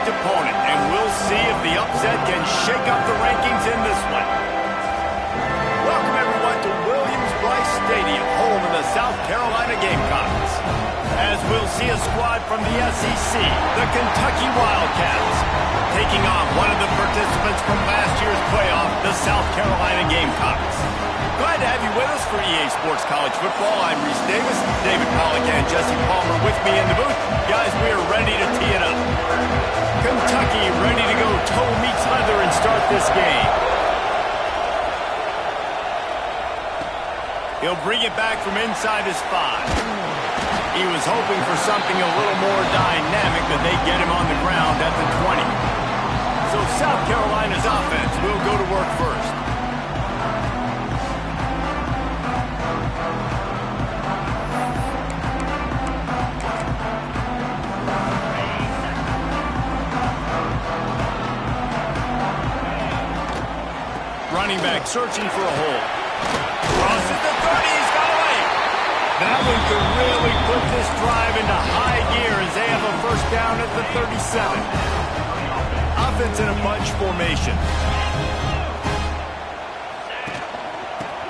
ranked opponent, and we'll see if the upset can shake up the rankings in this one. Welcome, everyone, to Williams-Brice Stadium, home of the South Carolina Gamecocks. As we'll see a squad from the SEC, the Kentucky Wildcats, taking on one of the participants from last year's playoff, the South Carolina Gamecocks. Glad to have you with us for EA Sports College Football. I'm Reese Davis, David Pollack and Jesse Palmer with me in the booth. Guys, we are ready to tee it up. Kentucky ready to go toe meets leather and start this game. He'll bring it back from inside his 5. He was hoping for something a little more dynamic, but they get him on the ground at the 20. So South Carolina's offense will go to work first. Running back searching for a hole. Crosses the 30, he's got away. That one could really put this drive into high gear as they have a first down at the 37. Offense in a bunch formation.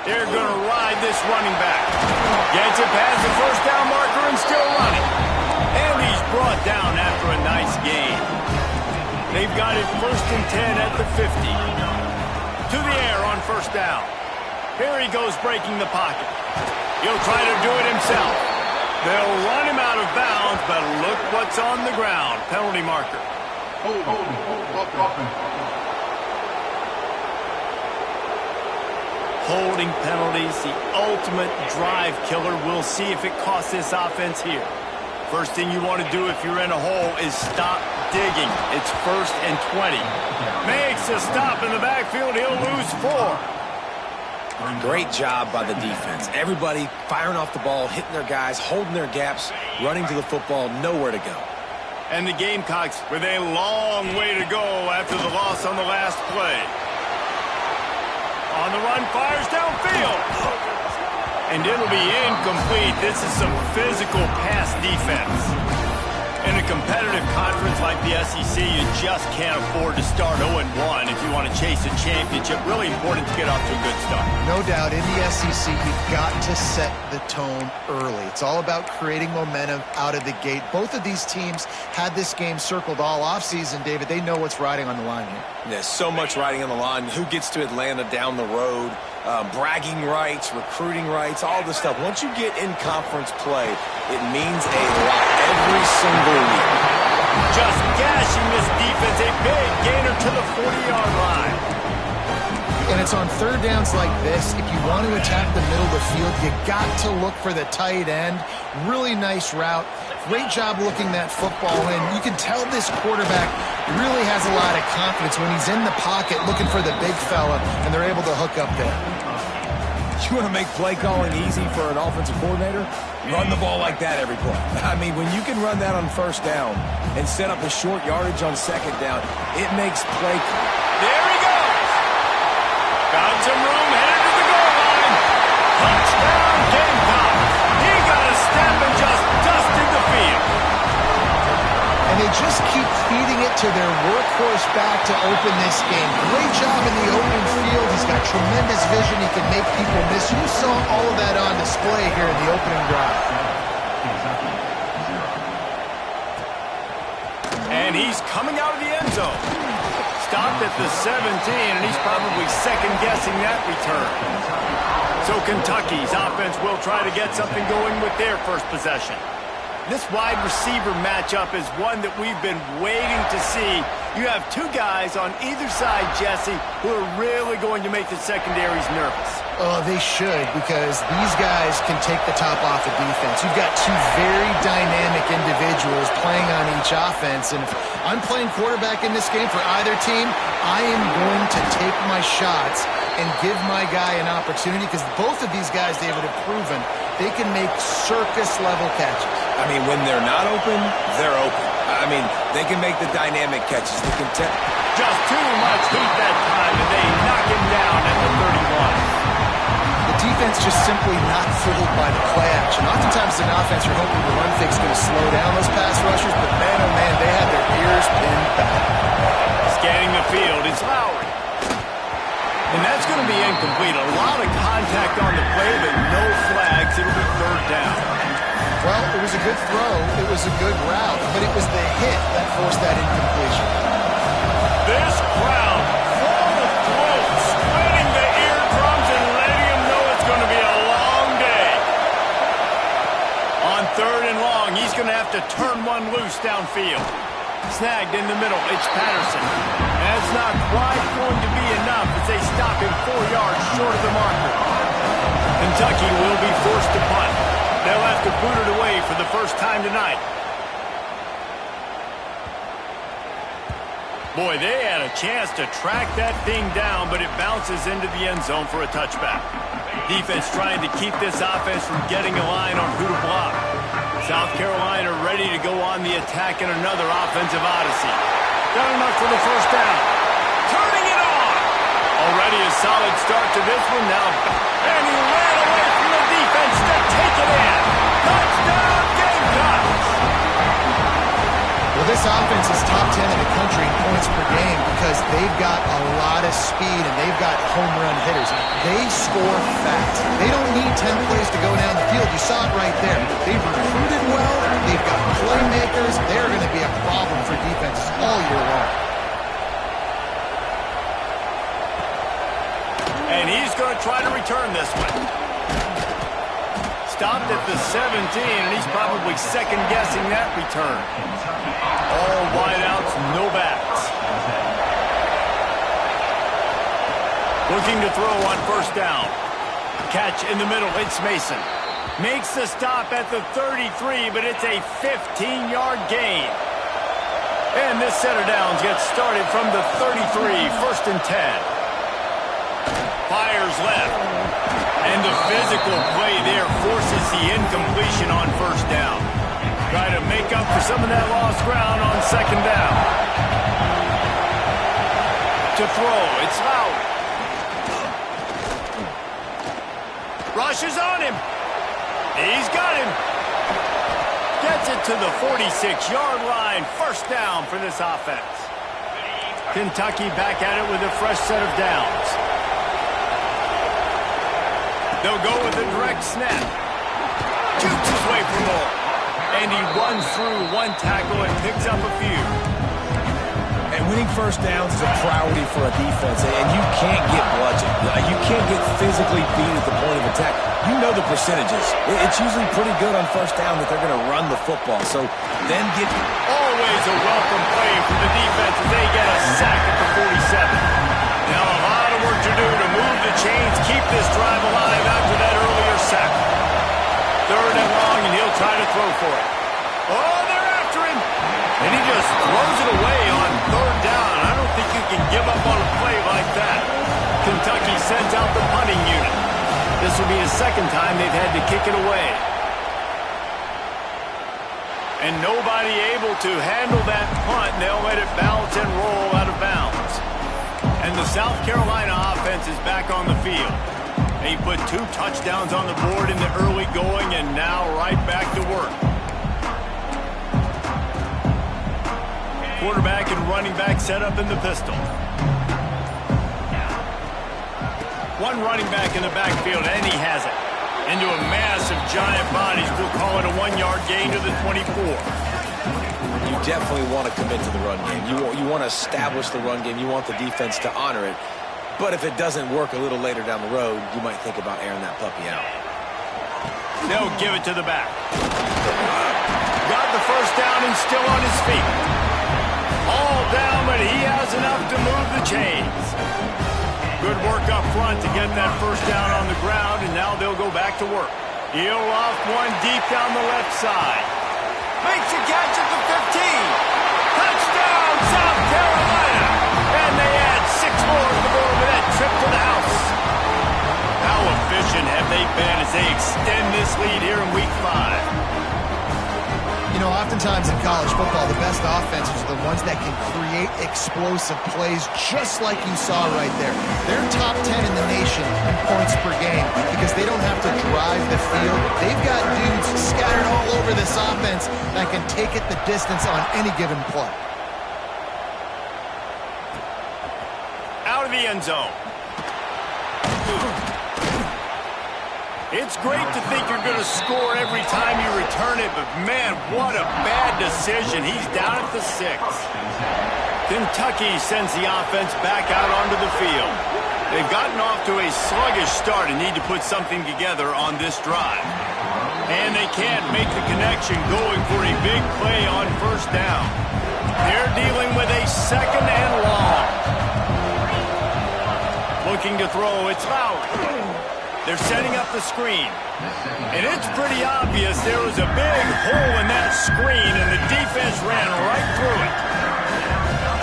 They're going to ride this running back. Gets it past the first down marker and still running. And he's brought down after a nice gain. They've got it first and 10 at the 50. To the air on first down. Here he goes breaking the pocket. He'll try to do it himself. They'll run him out of bounds, but look what's on the ground. Penalty marker. Holding penalties, the ultimate drive killer. We'll see if it costs this offense here. First thing you want to do if you're in a hole is stop digging. It's first and 20. Makes a stop in the backfield. He'll lose 4. Great job by the defense. Everybody firing off the ball, hitting their guys, holding their gaps, running to the football, nowhere to go. And the Gamecocks with a long way to go after the loss on the last play. On the run, fires downfield. And it'll be incomplete. This is some physical pass defense. In a competitive conference like the SEC, you just can't afford to start 0-1 if you want to chase a championship. Really important to get off to a good start. No doubt, in the SEC, you've got to set the tone early. It's all about creating momentum out of the gate. Both of these teams had this game circled all offseason, David. They know what's riding on the line here. There's so much riding on the line. Who gets to Atlanta down the road? Bragging rights, recruiting rights, all this stuff. Once you get in conference play, it means a lot every single week. Just gashing this defense, a big gainer to the 40-yard line. And it's on third downs like this. If you want to attack the middle of the field, you got to look for the tight end. Really nice route. Great job looking that football in. You can tell this quarterback really has a lot of confidence when he's in the pocket looking for the big fella, and they're able to hook up there. You want to make play calling easy for an offensive coordinator? Run the ball like that every play. I mean, when you can run that on first down and set up a short yardage on second down, it makes play. There he goes. Got some room, headed to the goal line. Touchdown, Gamecocks. He got a step and just dusted the field. And they just keep feeding it to their workhorse back to open this game. Great job in the open field. He's got tremendous vision. He can make people miss. You saw all of that on display here in the opening drive. And he's coming out of the end zone. Stopped at the 17, and he's probably second-guessing that return. So Kentucky's offense will try to get something going with their first possession. This wide receiver matchup is one that we've been waiting to see. You have two guys on either side, Jesse, who are really going to make the secondaries nervous. Oh, they should, because these guys can take the top off the defense. You've got two very dynamic individuals playing on each offense, and if I'm playing quarterback in this game for either team, I am going to take my shots and give my guy an opportunity, because both of these guys, David, have proven they can make circus-level catches. I mean, when they're not open, they're open. I mean, they can make the dynamic catches. They can just too much heat that time, and they knock him down at the 31. The defense just simply not fooled by the play action. Oftentimes in offense, you're hoping the run fake's going to slow down those pass rushers, but man, oh man, they had their ears pinned back. contact on the play, but no flags. It'll be third down. Well, it was a good throw. It was a good route, but it was the hit that forced that incompletion. This crowd full of throat, splitting the eardrums and letting them know it's going to be a long day. On third and long, he's going to have to turn one loose downfield. Snagged in the middle, it's Patterson. That's not quite going to be enough as they stop him 4 yards short of the marker. Kentucky will be forced to punt. They'll have to boot it away for the first time tonight. Boy, they had a chance to track that thing down, but it bounces into the end zone for a touchback. Defense trying to keep this offense from getting a line on who to block. South Carolina ready to go on the attack in another offensive odyssey. Got enough for the first down. Turning it on. Already a solid start to this one now. And he ran away from the defense to take it in. Touchdown, Gamecocks. Well, this offense is top 10 in the country in points per game because they've got a lot of speed and they've got home run hitters. They score fast. They don't need 10 plays to go down the field. You saw it right there. They've recruited well. They've got playmakers. They're going to be a problem for defenses all year long. And he's going to try to return this one. Stopped at the 17, and he's probably second-guessing that return. All wideouts, no backs. Looking to throw on first down. Catch in the middle, it's Mason. Makes the stop at the 33, but it's a 15-yard gain. And this set of downs gets started from the 33, first and 10. Fires left. And the physical play there forces the incompletion on first down. Try to make up for some of that lost ground on second down. To throw, it's Lowry. Rushes on him. He's got him. Gets it to the 46-yard line. First down for this offense. Kentucky back at it with a fresh set of downs. They'll go with a direct snap. Jukes his way for more. And he runs through one tackle and picks up a few. And winning first downs is a priority for a defense, and you can't get bludgeoned. You can't get physically beat at the point of attack. You know the percentages. It's usually pretty good on first down that they're going to run the football. So then get... Always a welcome play for the defense as they get a sack at the 47. Now a lot of work to do to move the chains, keep this drive alive after that earlier sack. Third and long, and he'll try to throw for it. Oh, they're after him. And he just throws it away on third down. I don't think you can give up on a play like that. Kentucky sends out the punting unit. This will be the second time they've had to kick it away. And nobody able to handle that punt. They'll let it bounce and roll out of bounds. And the South Carolina offense is back on the field. They put 2 touchdowns on the board in the early going and now right back to work. Quarterback and running back set up in the pistol. One running back in the backfield, and he has it. Into a mass of giant bodies. We'll call it a 1-yard gain to the 24. You definitely want to commit to the run game. You want to establish the run game. You want the defense to honor it. But if it doesn't work a little later down the road, you might think about airing that puppy out. They'll give it to the back. Got the first down and still on his feet. All down, but he has enough to move the chains. Good work up front to get that first down on the ground, and now they'll go back to work. He'll loft one deep down the left side. Makes a catch at the 15. Touchdown, South Carolina. And they add 6 more to the board with that trip to the house. How efficient have they been as they extend this lead here in Week 5? You know, oftentimes in college football, the best offenses are the ones that can create explosive plays just like you saw right there. They're top 10 in the nation in points per game because they don't have to drive the field. They've got dudes scattered all over this offense that can take it the distance on any given play. Out of the end zone. It's great to think you're going to score every time you return it, but man, what a bad decision. He's down at the 6. Kentucky sends the offense back out onto the field. They've gotten off to a sluggish start and need to put something together on this drive. And they can't make the connection going for a big play on first down. They're dealing with a 2nd and long. Looking to throw, it's Lowry. They're setting up the screen. And it's pretty obvious there was a big hole in that screen, and the defense ran right through it.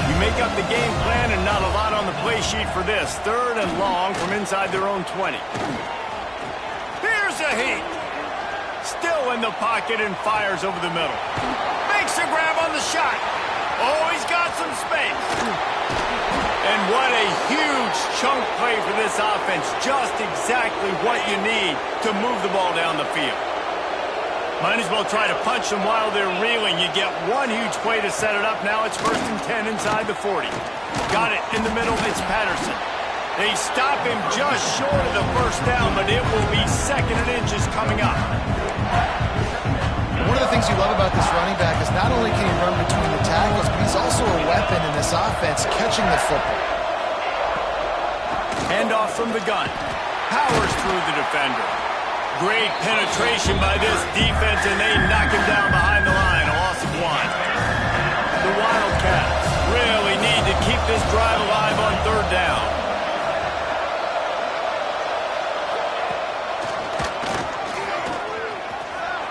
You make up the game plan and not a lot on the play sheet for this. 3rd and long from inside their own 20. Here's a heat. Still in the pocket and fires over the middle. Makes a grab on the shot. Oh, he's got some space. And what a huge chunk play for this offense. Just exactly what you need to move the ball down the field. Might as well try to punch them while they're reeling. You get one huge play to set it up. Now it's 1st and 10 inside the 40. Got it in the middle. It's Patterson. They stop him just short of the first down, but it will be 2nd and inches coming up. One of the things you love about this running back is not only can he run between the tackles, but he's also a weapon in this offense catching the football. Handoff from the gun. Powers through the defender. Great penetration by this defense, and they knock him down behind the line. A loss of 1. The Wildcats really need to keep this drive alive on 3rd down.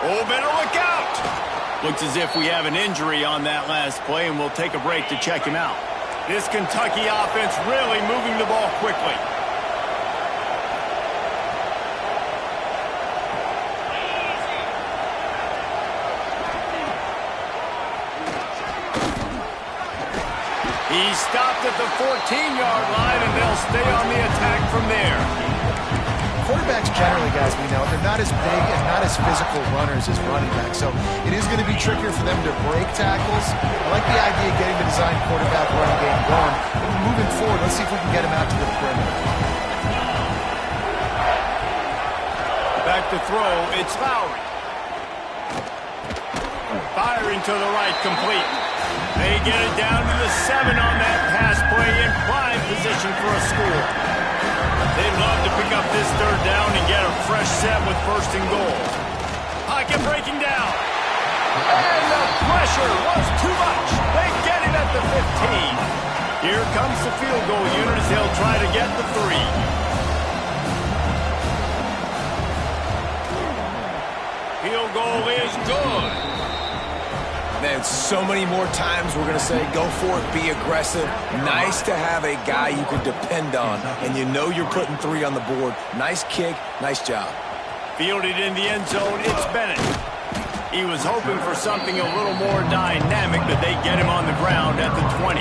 Oh, better look out. Looks as if we have an injury on that last play, and we'll take a break to check him out. This Kentucky offense really moving the ball quickly. He's stopped at the 14-yard line, and they'll stay on the attack from there. Quarterbacks generally, guys, we know, they're not as big and not as physical runners as running backs. So it is going to be trickier for them to break tackles. I like the idea of getting the design quarterback running game going. But moving forward, let's see if we can get him out to the perimeter. Back to throw, it's Lowry. Firing to the right, complete. They get it down to the 7 on that pass play in prime position for a score. They'd love to pick up this 3rd down and get a fresh set with 1st and goal. Pocket breaking down. And the pressure was too much. They get it at the 15. Here comes the field goal unit as they'll try to get the 3. Field goal is good. Man, so many more times we're going to say, go for it, be aggressive. Nice to have a guy you can depend on, and you know you're putting 3 on the board. Nice kick, nice job. Fielded in the end zone, it's Bennett. He was hoping for something a little more dynamic, but they get him on the ground at the 20.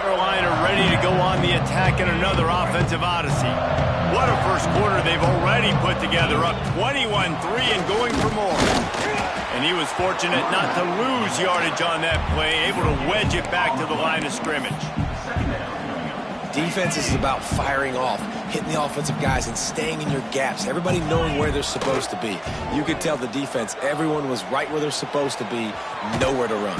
Carolina ready to go on the attack in another offensive odyssey. What a first quarter they've already put together, up 21-3 and going for more. And he was fortunate not to lose yardage on that play, able to wedge it back to the line of scrimmage. Defense is about firing off, hitting the offensive guys and staying in your gaps, everybody knowing where they're supposed to be. You could tell the defense, everyone was right where they're supposed to be, nowhere to run.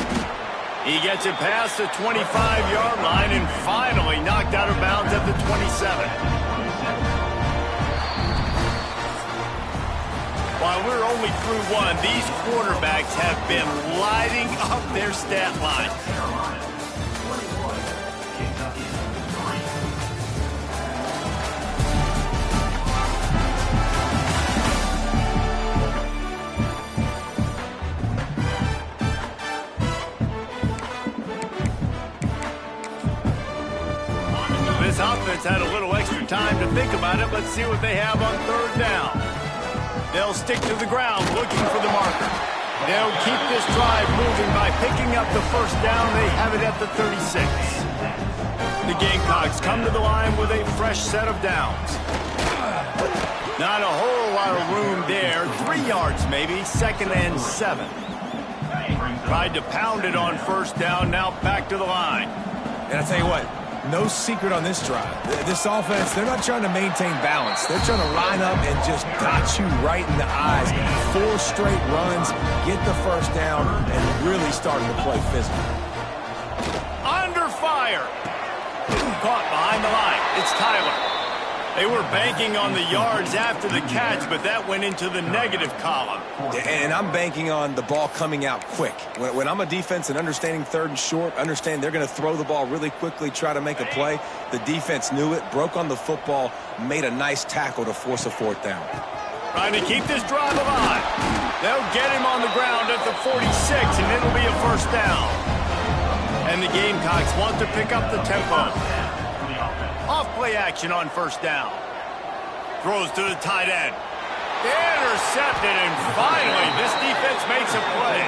He gets it past the 25-yard line and finally knocked out of bounds at the 27. While we're only through 1, these quarterbacks have been lighting up their stat line. This offense offense had a little extra time to think about it. Let's see what they have on third down. They'll stick to the ground looking for the marker. They'll keep this drive moving by picking up the first down. They have it at the 36. The Gamecocks come to the line with a fresh set of downs. Not a whole lot of room there. 3 yards maybe, 2nd and 7. Tried to pound it on first down, now back to the line. And I tell you what, no secret on this drive. This offense, they're not trying to maintain balance. They're trying to line up and just dot you right in the eyes. 4 straight runs, get the first down, and really starting to play physical. Under fire. Caught behind the line. It's Tyler. They were banking on the yards after the catch, but that went into the negative column. And I'm banking on the ball coming out quick. When I'm a defense and understanding 3rd and short, understand they're going to throw the ball really quickly, try to make a play. The defense knew it, broke on the football, made a nice tackle to force a 4th down. Trying to keep this drive alive. They'll get him on the ground at the 46, and it'll be a first down. And the Gamecocks want to pick up the tempo. Off play action on first down. Throws to the tight end. Intercepted, and finally this defense makes a play.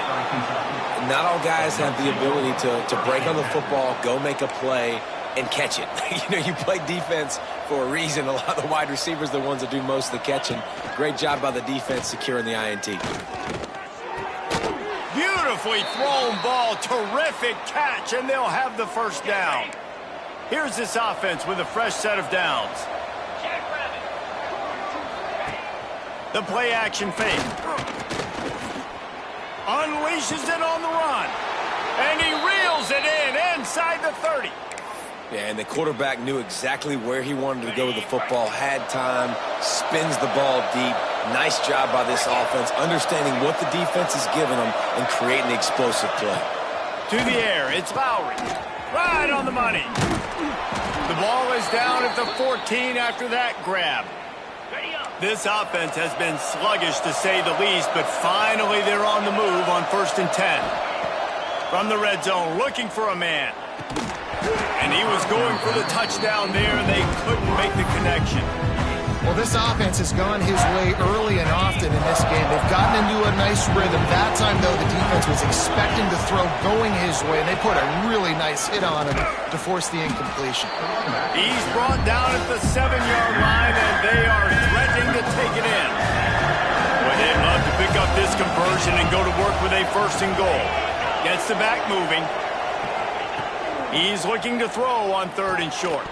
Not all guys have the ability to break on the football, go make a play, and catch it. You play defense for a reason. A lot of the wide receivers are the ones that do most of the catching. Great job by the defense securing the INT. Beautifully thrown ball. Terrific catch, and they'll have the first down. Here's this offense with a fresh set of downs. The play action fake. Unleashes it on the run. And he reels it in inside the 30. Yeah, and the quarterback knew exactly where he wanted to go with the football, had time, spins the ball deep. Nice job by this offense, understanding what the defense is giving them and creating the explosive play. To the air, it's Lowry. Right on the money. The ball is down at the 14 after that grab. This offense has been sluggish to say the least, but finally they're on the move on 1st and 10. From the red zone, looking for a man. And he was going for the touchdown there, and they couldn't make the connection. Well, this offense has gone his way early and often in this game. They've gotten into a nice rhythm. That time, though, the defense was expecting to throw going his way, and they put a really nice hit on him to force the incompletion. He's brought down at the 7-yard line, and they are threatening to take it in. Well, they'd love to pick up this conversion and go to work with a 1st and goal. Gets the back moving. He's looking to throw on 3rd and short.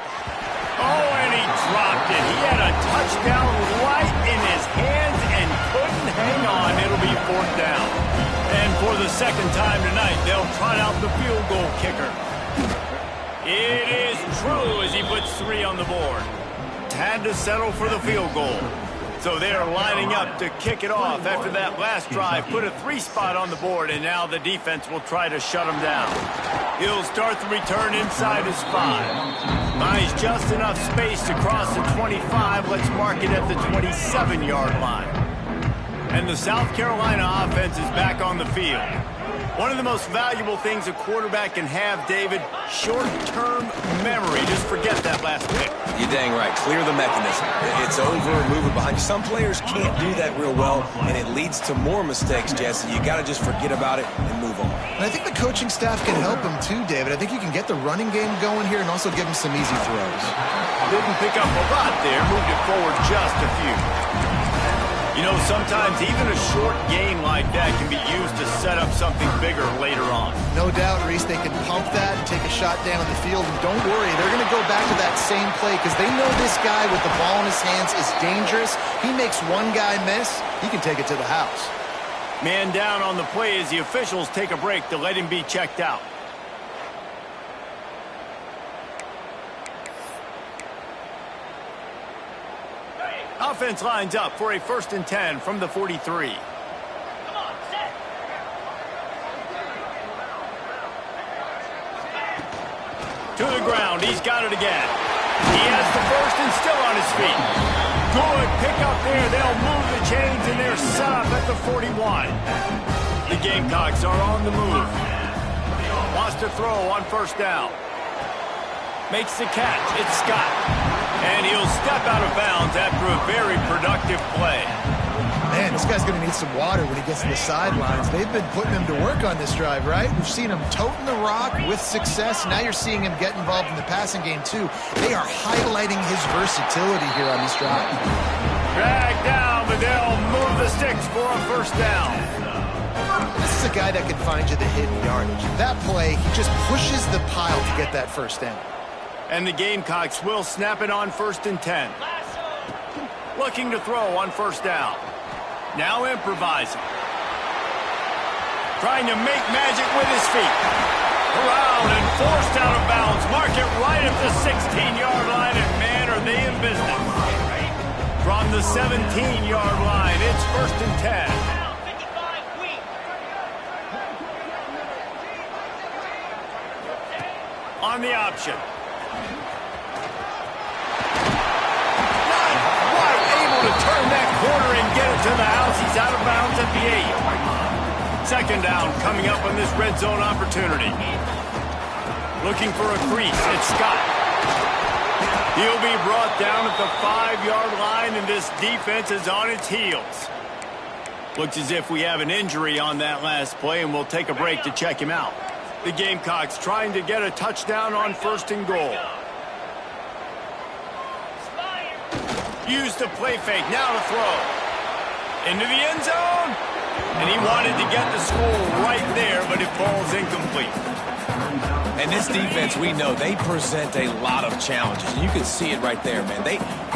Oh, and he dropped it. He had a touchdown right in his hands and couldn't hang on. It'll be 4th down. And for the 2nd time tonight, they'll trot out the field goal kicker. It is true as he puts 3 on the board. Had to settle for the field goal. So they're lining up to kick it off after that last drive. Put a 3 spot on the board, and now the defense will try to shut him down. He'll start the return inside his 5. Buys just enough space to cross the 25. Let's mark it at the 27-yard line. And the South Carolina offense is back on the field. One of the most valuable things a quarterback can have, David, short-term memory. Just forget that last pick. You're dang right. Clear the mechanism. It's over, move it behind you. Some players can't do that real well, and it leads to more mistakes, Jesse. You got to just forget about it and move on. And I think the coaching staff can help him too, David. I think you can get the running game going here and also give him some easy throws. Didn't pick up a lot there. Moved it forward just a few. You know, sometimes even a short game like that can be used to set up something bigger later on. No doubt, Reese, they can pump that and take a shot down the field. And don't worry, they're going to go back to that same play because they know this guy with the ball in his hands is dangerous. He makes one guy miss, he can take it to the house. Man down on the play as the officials take a break to let him be checked out. Offense lines up for a 1st and 10 from the 43. Come on, set. To the ground. He's got it again. He has the 1st and still on his feet. Good pickup there. They'll move the chains, and they're set up at the 41. The Gamecocks are on the move. Wants to throw on 1st down. Makes the catch. It's Scott. And he'll step out of bounds after a very productive play. Man, this guy's going to need some water when he gets to the sidelines. They've been putting him to work on this drive, right? We've seen him toting the rock with success. Now you're seeing him get involved in the passing game, too. They are highlighting his versatility here on this drive. Drag down, but they'll move the sticks for a first down. This is a guy that can find you the hidden yardage. That play, he just pushes the pile to get that first down. And the Gamecocks will snap it on 1st and 10. Looking to throw on first down. Now improvising. Trying to make magic with his feet. Around and forced out of bounds. Mark it right at the 16-yard line, and man, are they in business. From the 17-yard line, it's 1st and 10. On the option. Not quite able to turn that corner and get it to the house. He's out of bounds at the 8. Second down coming up on this red zone opportunity. Looking for a crease. It's Scott. He'll be brought down at the 5-yard line, and this defense is on its heels. Looks as if we have an injury on that last play, and we'll take a break to check him out. The Gamecocks trying to get a touchdown on 1st and goal. Use the play fake, now to throw. Into the end zone. And he wanted to get the score right there, but it falls incomplete. And this defense, we know, they present a lot of challenges. And you can see it right there, man.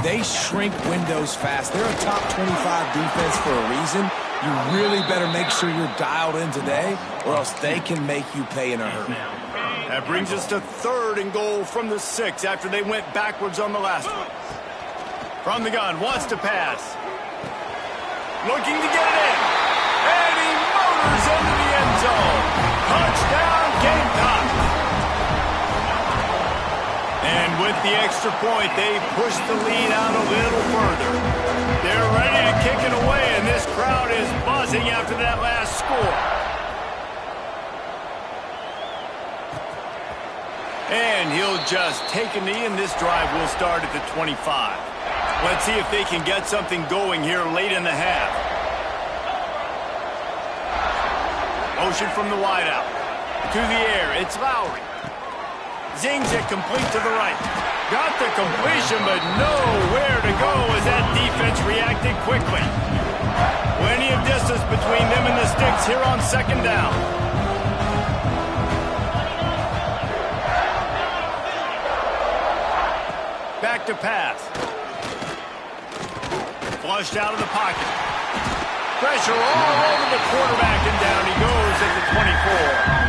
They shrink windows fast. They're a top 25 defense for a reason. You really better make sure you're dialed in today, or else they can make you pay in a hurry. That brings us to 3rd and goal from the 6 after they went backwards on the last one. From the gun, wants to pass. Looking to get it in. And he motors into the end zone. Touchdown, Gamecocks. And with the extra point, they push the lead out a little further. They're ready to kick it away, and this crowd is buzzing after that last score. And he'll just take a knee, and this drive will start at the 25. Let's see if they can get something going here late in the half. Motion from the wideout. To the air, it's Lowry. Zings it complete to the right. Got the completion, but nowhere to go as that defense reacted quickly. Plenty of distance between them and the sticks here on 2nd down. Back to pass. Flushed out of the pocket. Pressure all over the quarterback, and down he goes at the 24.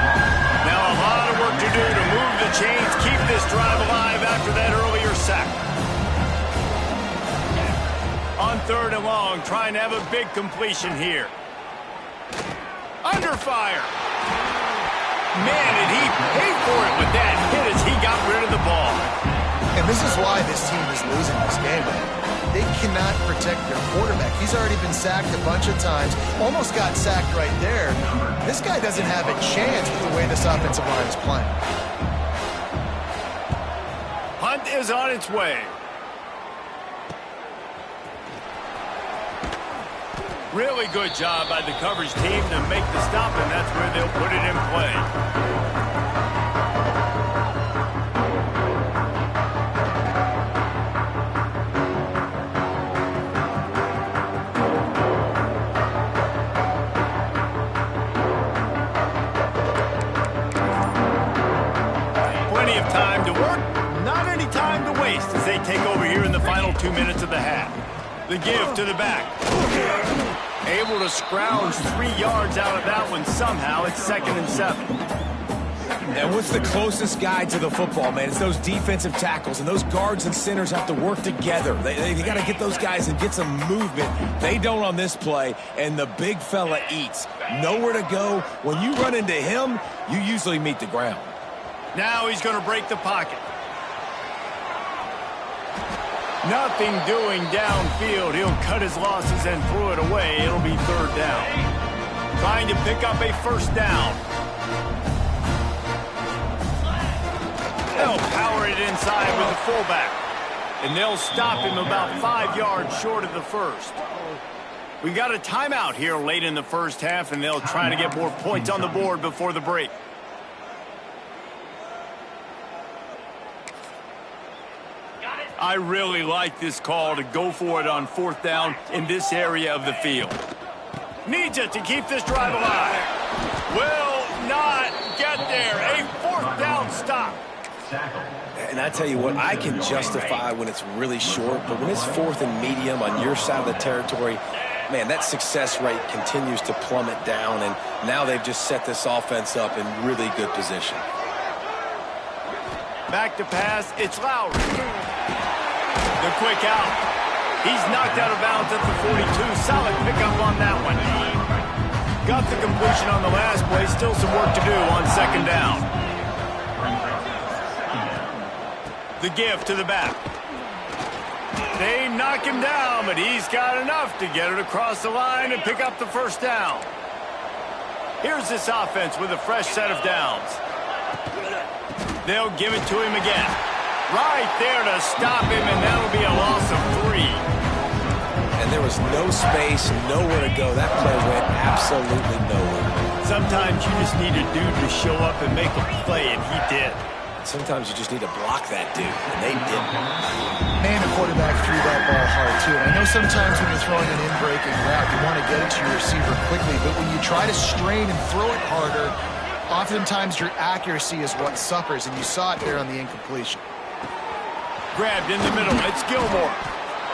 Now a lot of work to do to move the chains, keep this drive alive after that earlier sack. On 3rd and long, trying to have a big completion here. Under fire. Man, did he pay for it with that hit as he got rid of the ball. And this is why this team is losing this game, man. They cannot protect their quarterback. He's already been sacked a bunch of times. Almost got sacked right there. This guy doesn't have a chance with the way this offensive line is playing. Hunt is on its way. Really good job by the coverage team to make the stop, and that's where they'll put it in play. Plenty of time to work, not any time to waste as they take over here in the final 2 minutes of the half. The give to the back. Able to scrounge 3 yards out of that one somehow. It's 2nd and 7. And what's the closest guy to the football, man? It's those defensive tackles, and those guards and centers have to work together. They got to get those guys and get some movement. They don't on this play, and the big fella eats. Nowhere to go. When you run into him, you usually meet the ground. Now he's going to break the pocket. Nothing doing downfield. He'll cut his losses and throw it away. It'll be 3rd down. Trying to pick up a first down. They'll power it inside with the fullback. And they'll stop him about 5 yards short of the first. We got a timeout here late in the first half, and they'll try to get more points on the board before the break. I really like this call to go for it on 4th down in this area of the field. Needs it to keep this drive alive. Will not get there. A 4th down stop. And I tell you what, I can justify when it's really short, but when it's 4th and medium on your side of the territory, man, that success rate continues to plummet down, and now they've just set this offense up in really good position. Back to pass, it's Lowry. The quick out. He's knocked out of bounds at the 42. Solid pickup on that one. Got the completion on the last play. Still some work to do on 2nd down. The give to the back. They knock him down, but he's got enough to get it across the line and pick up the 1st down. Here's this offense with a fresh set of downs. They'll give it to him again. Right there to stop him, and that'll be a loss of 3. And there was no space, nowhere to go. That play went absolutely nowhere. Sometimes you just need a dude to show up and make a play, and he did. Sometimes you just need to block that dude, and they didn't. Man, the quarterback threw that ball hard, too. And I know sometimes when you're throwing an in-breaking route, you want to get it to your receiver quickly, but when you try to strain and throw it harder, oftentimes your accuracy is what suffers, and you saw it there on the incompletion. Grabbed in the middle. It's Gilmore.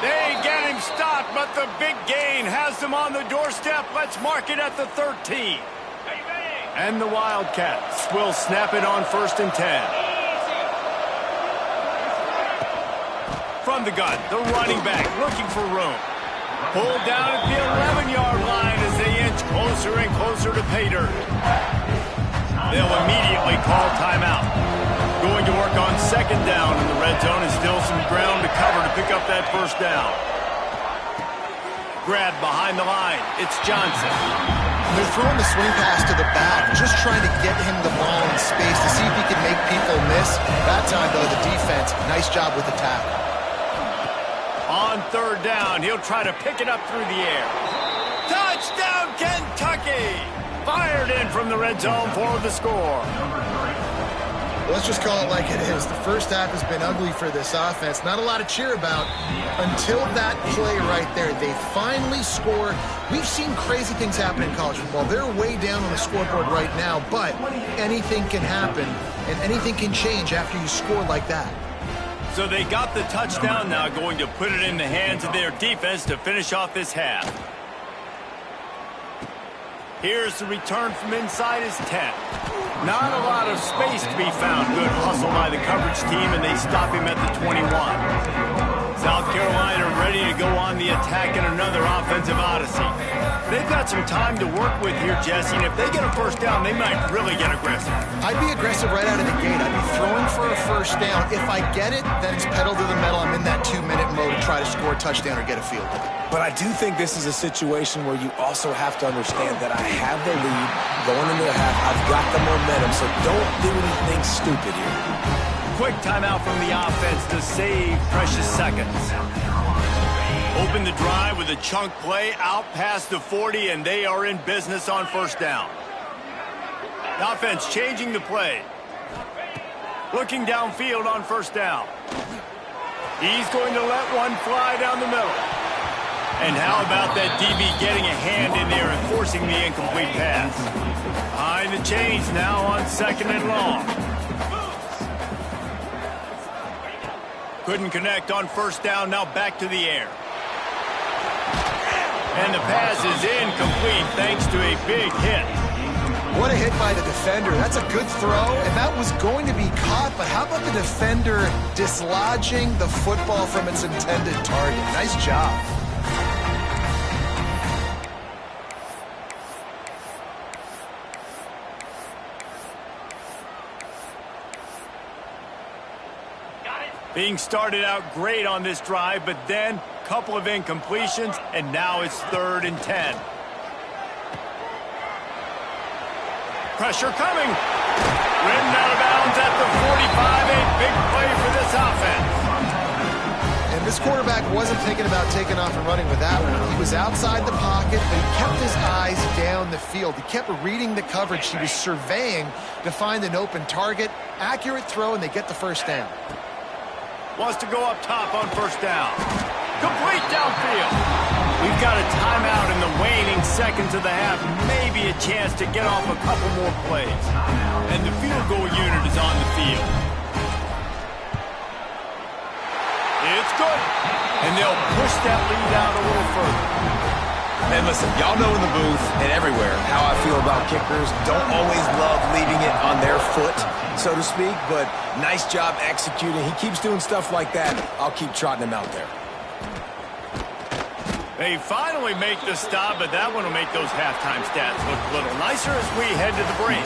They get him stopped, but the big gain has them on the doorstep. Let's mark it at the 13. And the Wildcats will snap it on 1st and 10. From the gun, the running back looking for room. Pulled down at the 11-yard line as they inch closer and closer to pay dirt. They'll immediately call timeout. Going to work on 2nd down in the red zone, and still some ground to cover to pick up that 1st down. Grab behind the line. It's Johnson. They're throwing the swing pass to the back, just trying to get him the ball in space to see if he can make people miss. That time, though, the defense, nice job with the tackle. On 3rd down, he'll try to pick it up through the air. Touchdown, Kentucky! Fired in from the red zone for the score. Let's just call it like it is. The first half has been ugly for this offense. Not a lot to cheer about until that play right there. They finally score. We've seen crazy things happen in college football. They're way down on the scoreboard right now, but anything can happen, and anything can change after you score like that. So they got the touchdown, now going to put it in the hands of their defense to finish off this half. Here's the return from inside his 10. Not a lot of space to be found. Good hustle by the coverage team, and they stop him at the 21. South Carolina ready to go on the attack in another offensive odyssey. They've got some time to work with here, Jesse, and if they get a 1st down, they might really get aggressive. I'd be aggressive right out of the gate. I'd be throwing for a 1st down. If I get it, then it's pedal to the metal. I'm in that 2-minute mode to try to score a touchdown or get a field goal. But I do think this is a situation where you also have to understand that I have the lead going into the half. I've got the momentum, so don't do anything stupid here. Quick timeout from the offense to save precious seconds. Open the drive with a chunk play out past the 40, and they are in business on 1st down. The offense changing the play. Looking downfield on 1st down. He's going to let one fly down the middle. And how about that DB getting a hand in there and forcing the incomplete pass? Behind the chains now on 2nd and long. Couldn't connect on 1st down, now back to the air. And the pass is incomplete thanks to a big hit. What a hit by the defender. That's a good throw, and that was going to be caught, but how about the defender dislodging the football from its intended target? Nice job. Being started out great on this drive, but then a couple of incompletions, and now it's 3rd and 10. Pressure coming. Ridden out of bounds at the 45. A big play for this offense. This quarterback wasn't thinking about taking off and running with that one. He was outside the pocket, but he kept his eyes down the field. He kept reading the coverage. He was surveying to find an open target. Accurate throw, and they get the first down. Wants to go up top on first down. Complete downfield. We've got a timeout in the waning seconds of the half. Maybe a chance to get off a couple more plays. And the field goal unit is on the field. It's good. And they'll push that lead out a little further. And listen, y'all know in the booth and everywhere how I feel about kickers. Don't always love leaving it on their foot, so to speak, but nice job executing. He keeps doing stuff like that. I'll keep trotting him out there. They finally make the stop, but that one will make those halftime stats look a little nicer as we head to the break.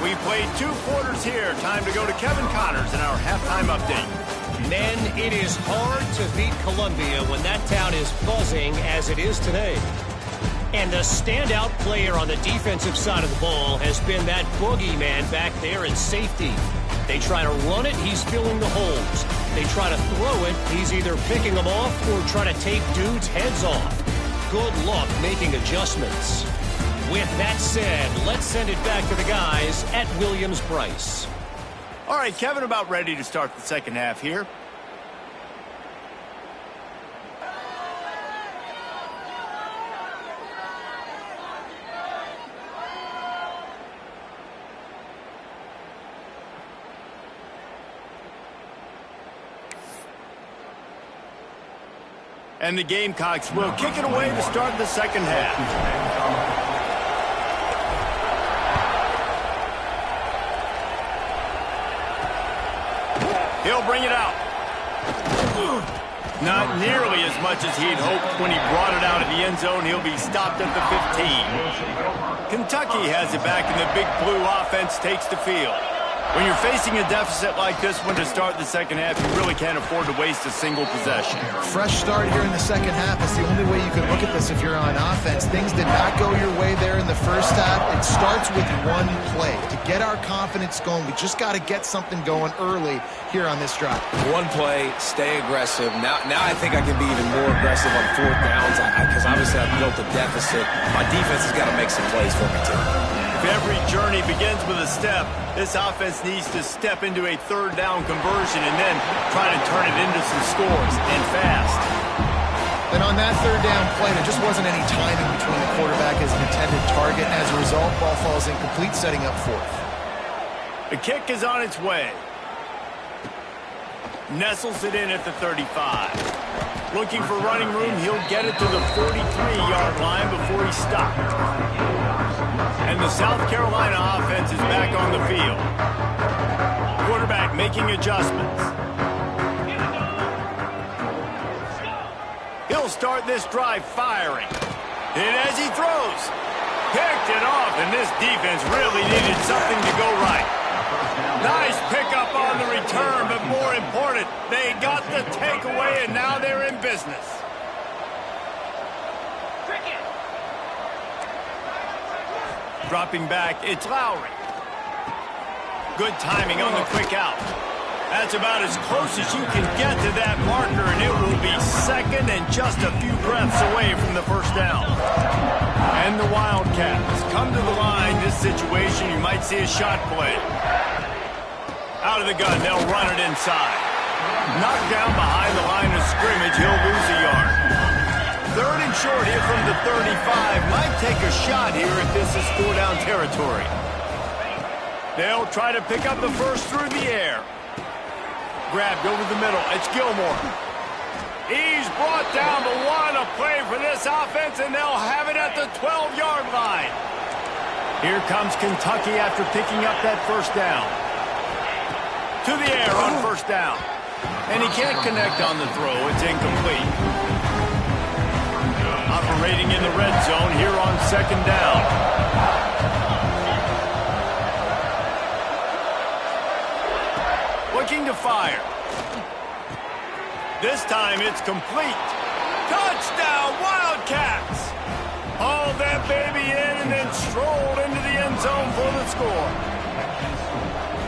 We played 2 quarters here. Time to go to Kevin Connors in our halftime update. Men, it is hard to beat Columbia when that town is buzzing as it is today. And the standout player on the defensive side of the ball has been that boogeyman back there in safety. They try to run it, he's filling the holes. They try to throw it, he's either picking them off or trying to take dudes' heads off. Good luck making adjustments. With that said, let's send it back to the guys at Williams-Brice. All right, Kevin, about ready to start the second half here. And the Gamecocks will kick it away to start the second half. He'll bring it out. Not nearly as much as he'd hoped when he brought it out of the end zone. He'll be stopped at the 15. Kentucky has it back, and the Big Blue offense takes the field. When you're facing a deficit like this one to start the second half, you really can't afford to waste a single possession. Fresh start here in the second half is the only way you can look at this if you're on offense. Things did not go your way there in the first half. It starts with one play. To get our confidence going, we just got to get something going early here on this drive. One play, stay aggressive. Now I think I can be even more aggressive on 4th downs because obviously I've built a deficit. My defense has got to make some plays for me too. If every journey begins with a step, this offense needs to step into a 3rd down conversion and then try to turn it into some scores, and fast. Then on that 3rd down play, there just wasn't any timing between the quarterback as an intended target. As a result, ball falls incomplete, setting up 4th. The kick is on its way. Nestles it in at the 35. Looking for running room, he'll get it to the 43-yard line before he's stopped. And the South Carolina offense is back on the field. Quarterback making adjustments. He'll start this drive firing. And as he throws, picked it off, and this defense really needed something to go right. Nice pickup on the return, but more important, they got the takeaway, and now they're in business. Dropping back, it's Lowry. Good timing on the quick out. That's about as close as you can get to that marker, and it will be second and just a few breaths away from the first down. And the Wildcats come to the line. This situation, you might see a shot play. Out of the gun, they'll run it inside. Knocked down behind the line of scrimmage, he'll lose a yard. 3rd and short here from the 35. Might take a shot here if this is 4-down territory. They'll try to pick up the first through the air. Grabbed over the middle. It's Gilmore. He's brought down, but what a play for this offense, and they'll have it at the 12-yard line. Here comes Kentucky after picking up that first down. To the air on first down. And he can't connect on the throw. It's incomplete. Operating in the red zone here on 2nd down. Looking to fire. This time it's complete. Touchdown, Wildcats! Hauled that baby in and then strolled into the end zone for the score.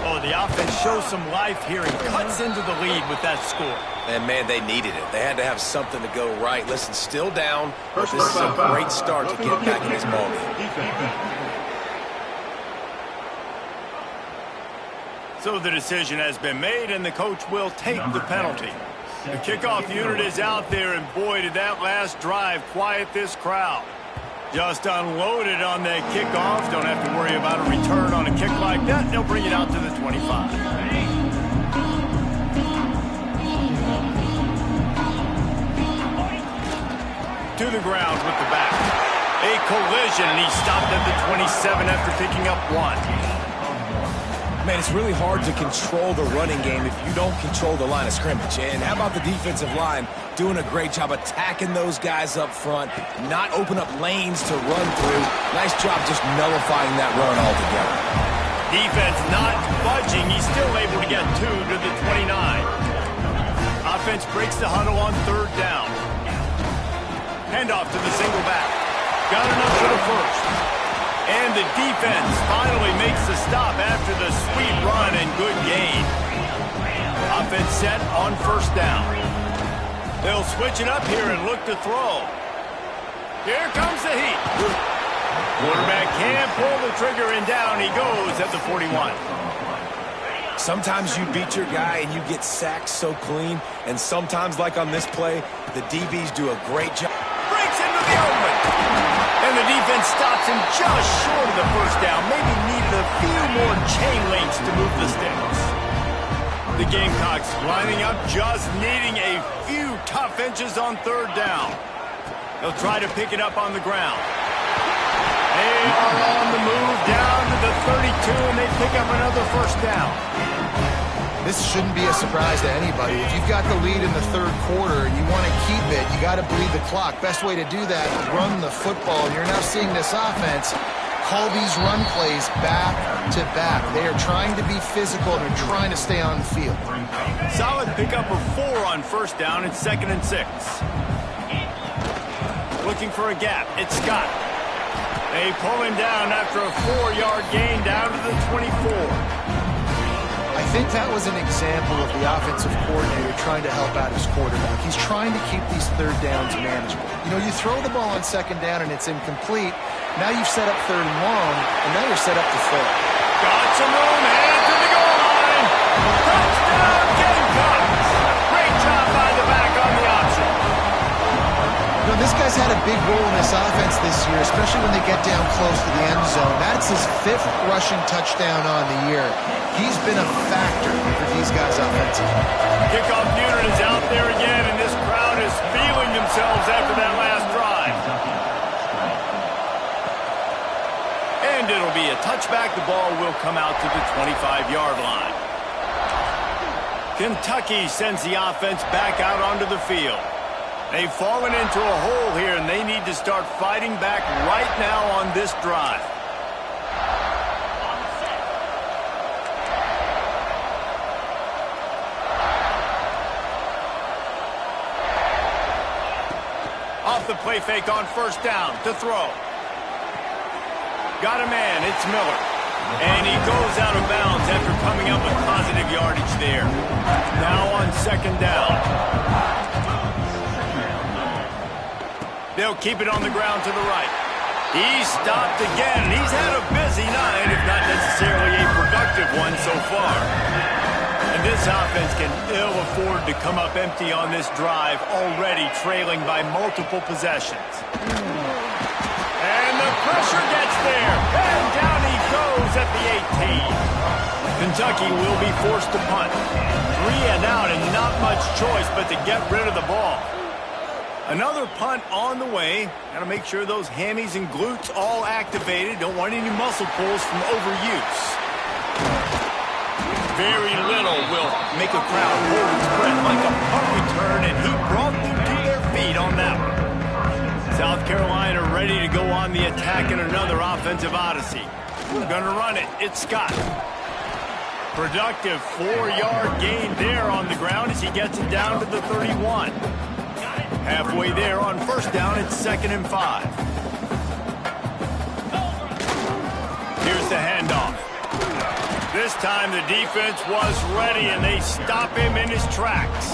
Oh, The offense shows some life here and cuts into the lead with that score. And, man, they needed it. They had to have something to go right. Listen, still down, but this is a great start to get back in this ballgame. So the decision has been made, and the coach will take the penalty. The kickoff unit is out there, and boy, did that last drive quiet this crowd. Just unloaded on that kickoff. Don't have to worry about a return on a kick like that. They'll bring it out to the 25. To the ground with the back. A collision, and he stopped at the 27 after picking up one. Man, it's really hard to control the running game if you don't control the line of scrimmage. And how about the defensive line doing a great job attacking those guys up front, not open up lanes to run through. Nice job just nullifying that run altogether. Defense not budging. He's still able to get 2 to the 29. Offense breaks the huddle on 3rd down. Handoff to the single back. Got enough for the first. And the defense finally makes the stop after the sweet run and good gain. Offense set on 1st down. They'll switch it up here and look to throw. Here comes the heat. Quarterback can't pull the trigger, and down he goes at the 41. Sometimes you beat your guy and you get sacked so clean, and sometimes, like on this play, the DBs do a great job. Breaks into the open. And the defense stops him just short of the 1st down. Maybe needed a few more chain links to move the sticks. The Gamecocks lining up, just needing a few tough inches on 3rd down. They'll try to pick it up on the ground. They are on the move down to the 32, and they pick up another 1st down. This shouldn't be a surprise to anybody. If you've got the lead in the 3rd quarter and you want to keep it, you got to bleed the clock. Best way to do that, run the football. And you're now seeing this offense call these run plays back to back. They are trying to be physical. They're trying to stay on the field. Solid pickup of 4 on 1st down. It's 2nd and 6. Looking for a gap. It's Scott. They pull him down after a 4-yard gain down to the 24. I think that was an example of the offensive coordinator trying to help out his quarterback. He's trying to keep these 3rd downs manageable. You know, you throw the ball on 2nd down and it's incomplete. Now you've set up 3rd and long, and now you're set up to throw. Got some room, headed to the goal line. Touchdown, Gamecocks. Great job by the back on the option. You know, this guy's had a big role in this offense this year, especially when they get down close to the end zone. That's his 5th rushing touchdown on the year. He's been a factor for these guys offensively. Kickoff unit is out there again, and this crowd is feeling themselves after that last drive. And it'll be a touchback. The ball will come out to the 25-yard line. Kentucky sends the offense back out onto the field. They've fallen into a hole here, and they need to start fighting back right now on this drive. Off the play fake on 1st down to throw. Got a man, it's Miller. And he goes out of bounds after coming up with positive yardage there. Now on 2nd down. They'll keep it on the ground to the right. He's stopped again. He's had a busy night, if not necessarily a productive one so far. And this offense can ill afford to come up empty on this drive, already trailing by multiple possessions. And the pressure gets there. And down he goes at the 18. Kentucky will be forced to punt. 3 and out, and not much choice but to get rid of the ball. Another punt on the way. Got to make sure those hammies and glutes all activated. Don't want any muscle pulls from overuse. Very little will make a crowd hold its breath like a punt return, and he brought them to their feet on that one. South Carolina ready to go on the attack in another offensive odyssey. We're going to run it. It's Scott. Productive 4-yard gain there on the ground as he gets it down to the 31. Halfway there on 1st down, it's 2nd and 5. Here's the handoff. This time the defense was ready, and they stop him in his tracks.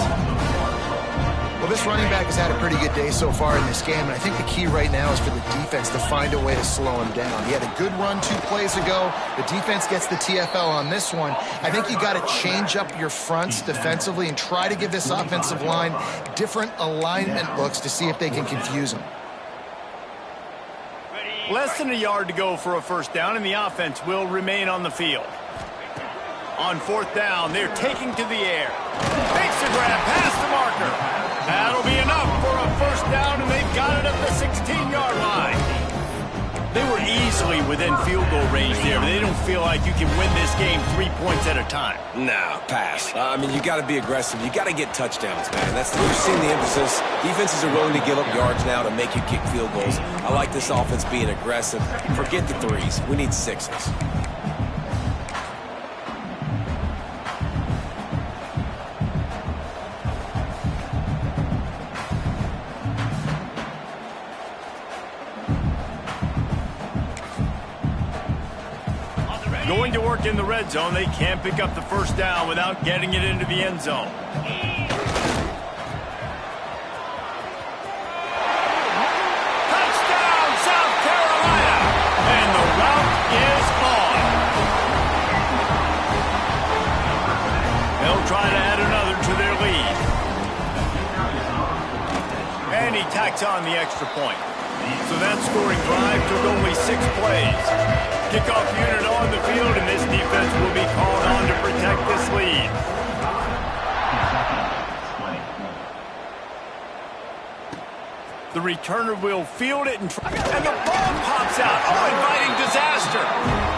Well, this running back has had a pretty good day so far in this game, and I think the key right now is for the defense to find a way to slow him down. He had a good run 2 plays ago. The defense gets the TFL on this one. I think you got to change up your fronts defensively and try to give this offensive line different alignment looks to see if they can confuse him. Less than a yard to go for a first down, and the offense will remain on the field. On 4th down, they're taking to the air. Makes the grab past the marker. That'll be enough for a first down, and they've got it at the 16-yard line. They were easily within field goal range there, but they don't feel like you can win this game 3 points at a time. Nah, pass. I mean, you got to be aggressive. You got to get touchdowns, man. You've seen the emphasis. Defenses are willing to give up yards now to make you kick field goals. I like this offense being aggressive. Forget the 3s. We need 6s. Going to work in the red zone, they can't pick up the first down without getting it into the end zone. Touchdown, South Carolina! And the route is on. They'll try to add another to their lead. And he tacks on the extra point. So that scoring drive took only 6 plays. Kickoff unit on the field, and this defense will be called on to protect this lead. The returner will field it, and the ball pops out. Oh, inviting disaster.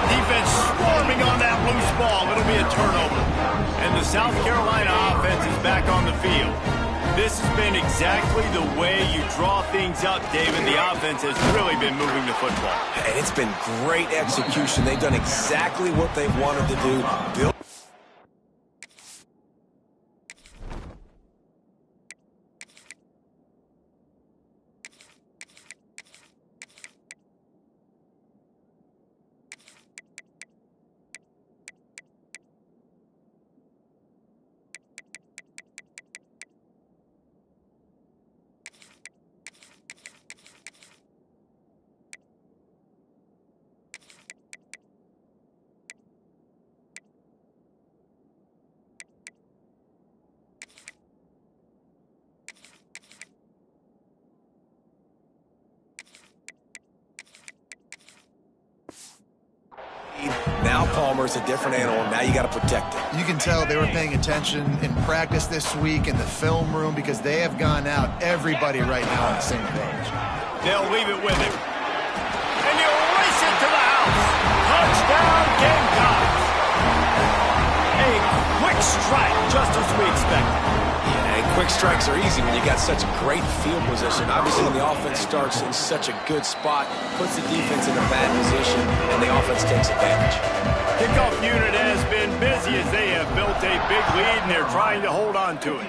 Defense swarming on that loose ball. It'll be a turnover. And the South Carolina offense is back on the field. This has been exactly the way you draw things up, David. The offense has really been moving the football. And it's been great execution. They've done exactly what they wanted to do. Now Palmer's a different animal. Now you got to protect it. You can tell they were paying attention in practice this week in the film room because they have gone out, everybody right now on the same page. They'll leave it with him. And he'll race it to the house. Touchdown, Gamecocks. A quick strike, just as we expected. Yeah, and quick strikes are easy when you got such great field position. Obviously, when the offense starts in such a good spot, puts the defense in a bad position, and the offense takes advantage. Kickoff unit has been busy as they have built a big lead, and they're trying to hold on to it.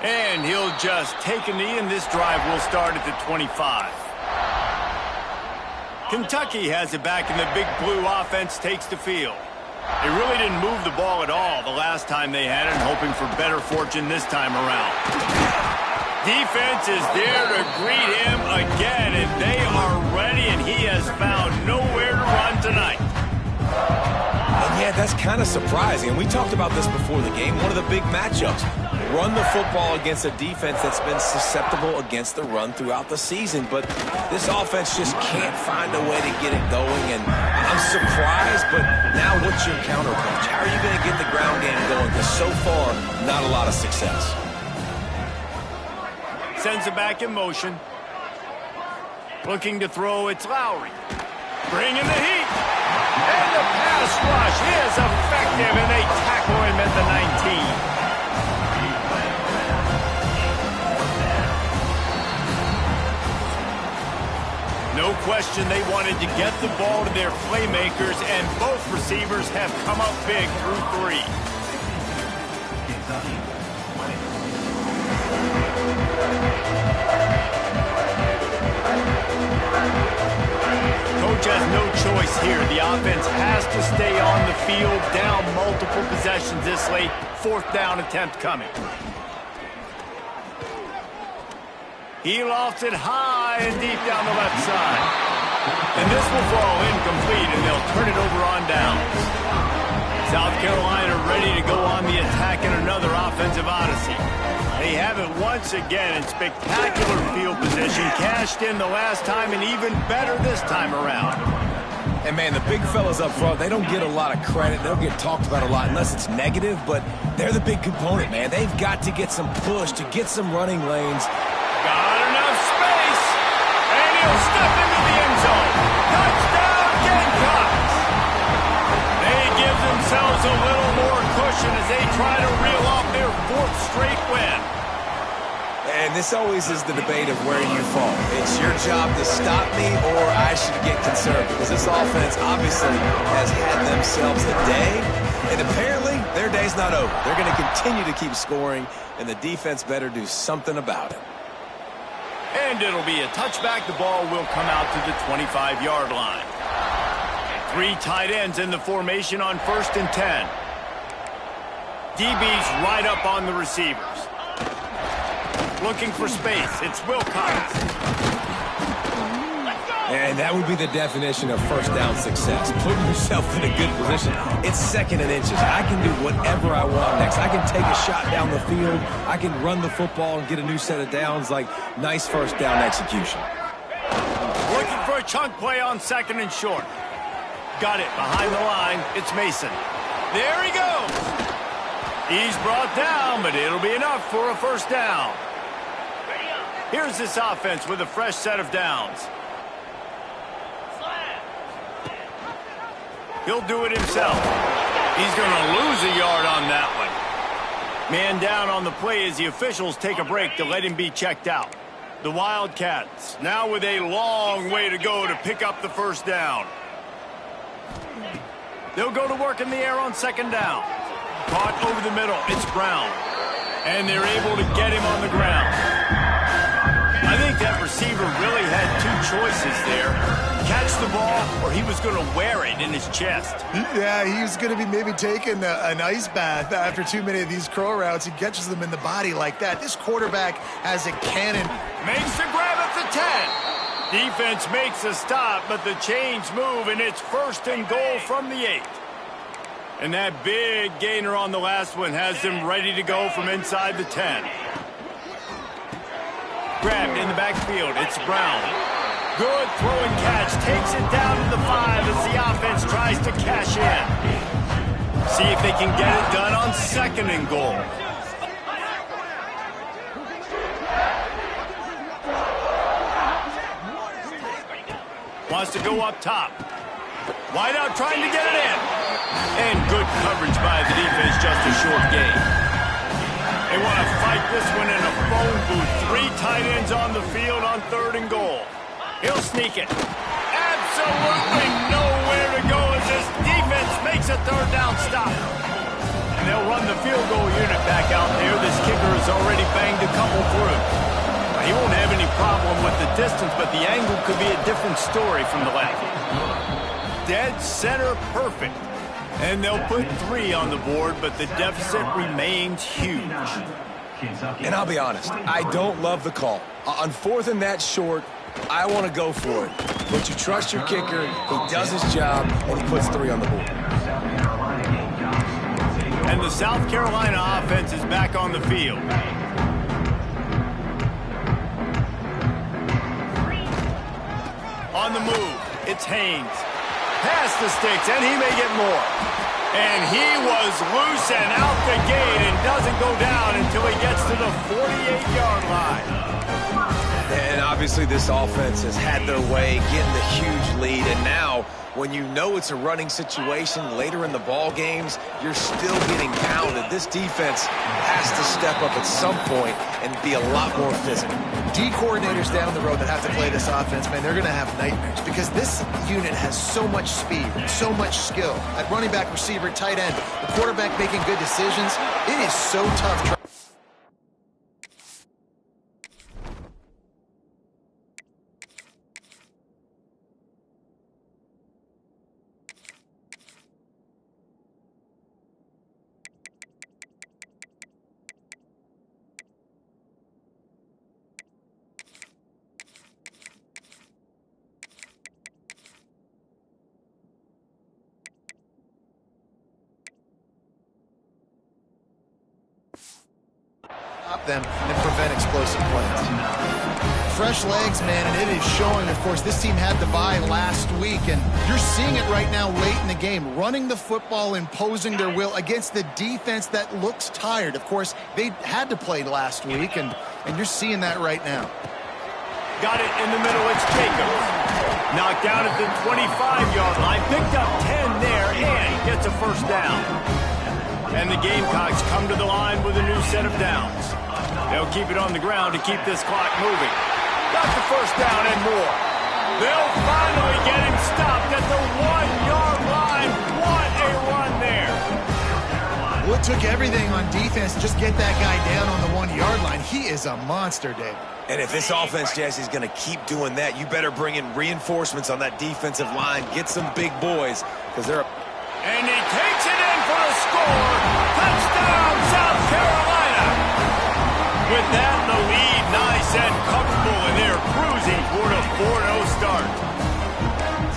And he'll just take a knee, and this drive will start at the 25. Kentucky has it back, and the big blue offense takes the field. They really didn't move the ball at all the last time they had it, and hoping for better fortune this time around. Defense is there to greet him again, and they are ready, and he has found nowhere to run tonight. And yeah, that's kind of surprising. And we talked about this before the game. One of the big matchups. Run the football against a defense that's been susceptible against the run throughout the season. But this offense just can't find a way to get it going. And I'm surprised, but now what's your counterpunch? How are you going to get the ground game going? Because so far, not a lot of success. Sends it back in motion. Looking to throw, it's Lowry. Bringing the heat. And the pass rush is effective, and they tackle him at the 19. No question they wanted to get the ball to their playmakers, and both receivers have come up big through 3. Coach has no choice here. The offense has to stay on the field, down multiple possessions this late. Fourth down attempt coming. He lofts it high and deep down the left side. And this will fall incomplete, and they'll turn it over on downs. South Carolina ready to go on the attack in another offensive odyssey. They have it once again in spectacular field position, cashed in the last time, and even better this time around. And, man, the big fellas up front, they don't get a lot of credit. They don't get talked about a lot unless it's negative, but they're the big component, man. They've got to get some push to get some running lanes. Got enough space, and he'll step into the end zone. Touchdown, Gamecocks! They give themselves a little more cushion as they try to reel off their fourth straight win. And this always is the debate of where you fall. It's your job to stop me, or I should get concerned, because this offense obviously has had themselves a day, and apparently their day's not over. They're going to continue to keep scoring, and the defense better do something about it. And it'll be a touchback. The ball will come out to the 25-yard line. 3 tight ends in the formation on 1st and 10. DB's right up on the receivers. Looking for space. It's Wilcox. And that would be the definition of first down success. Putting yourself in a good position. It's 2nd and inches. I can do whatever I want next. I can take a shot down the field. I can run the football and get a new set of downs. Like, nice first down execution. Looking for a chunk play on 2nd and short. Got it behind the line. It's Mason. There he goes. He's brought down, but it'll be enough for a first down. Here's this offense with a fresh set of downs. He'll do it himself. He's going to lose a yard on that one. Man down on the play as the officials take a break to let him be checked out. The Wildcats now with a long way to go to pick up the first down. They'll go to work in the air on 2nd down. Caught over the middle. It's Brown. And they're able to get him on the ground. I think that receiver really had 2 choices there. Catch the ball, or he was going to wear it in his chest. Yeah, he was going to be maybe taking an ice bath after too many of these crow routes. He catches them in the body like that. This quarterback has a cannon. Makes the grab at the 10. Defense makes a stop, but the chains move, and it's 1st and goal from the 8. And that big gainer on the last one has them ready to go from inside the 10. Grabbed in the backfield. It's Brown. Good throw and catch. Takes it down to the 5 as the offense tries to cash in. See if they can get it done on 2nd and goal. Wants to go up top. Wide out trying to get it in. And good coverage by the defense, just a short gain. They want to fight this one in a phone booth. 3 tight ends on the field on 3rd and goal. He'll sneak it. Absolutely nowhere to go as this defense makes a 3rd down stop. And they'll run the field goal unit back out there. This kicker has already banged a couple through. He won't have any problem with the distance, but the angle could be a different story from the left. Dead center perfect. And they'll put 3 on the board, but the deficit remains huge. And I'll be honest, I don't love the call. On 4th and that short, I want to go for it. But you trust your kicker, he does his job, and he puts 3 on the board. And the South Carolina offense is back on the field. On the move, it's Haynes. Past the sticks, and he may get more. And he was loose and out the gate and doesn't go down until he gets to the 48-yard line. And obviously this offense has had their way, getting the huge lead. And now, when you know it's a running situation later in the ball games, you're still getting pounded. This defense has to step up at some point and be a lot more physical. D coordinators down the road that have to play this offense, man, they're going to have nightmares because this unit has so much speed, so much skill. At running back, receiver, tight end, the quarterback making good decisions, it is so tough. them and prevent explosive plays. Fresh legs, man, and it is showing. Of course, this team had the bye last week, and you're seeing it right now late in the game, running the football, imposing their will against the defense that looks tired. Of course, they had to play last week, and you're seeing that right now. Got it in the middle. It's Jacobs. Knocked down at the 25-yard line. Picked up 10 there, and gets a first down. And the Gamecocks come to the line with a new set of downs. They'll keep it on the ground to keep this clock moving. Got the first down and more. They'll finally get him stopped at the 1-yard line. What a run there. Well, it took everything on defense to just get that guy down on the 1-yard line. He is a monster, Dave. And if this offense, Jesse, is going to keep doing that, you better bring in reinforcements on that defensive line. Get some big boys, because they're... And he takes it in for a score. Touchdown, South Carolina. With that, the lead nice and comfortable, and they're cruising toward a 4-0 start.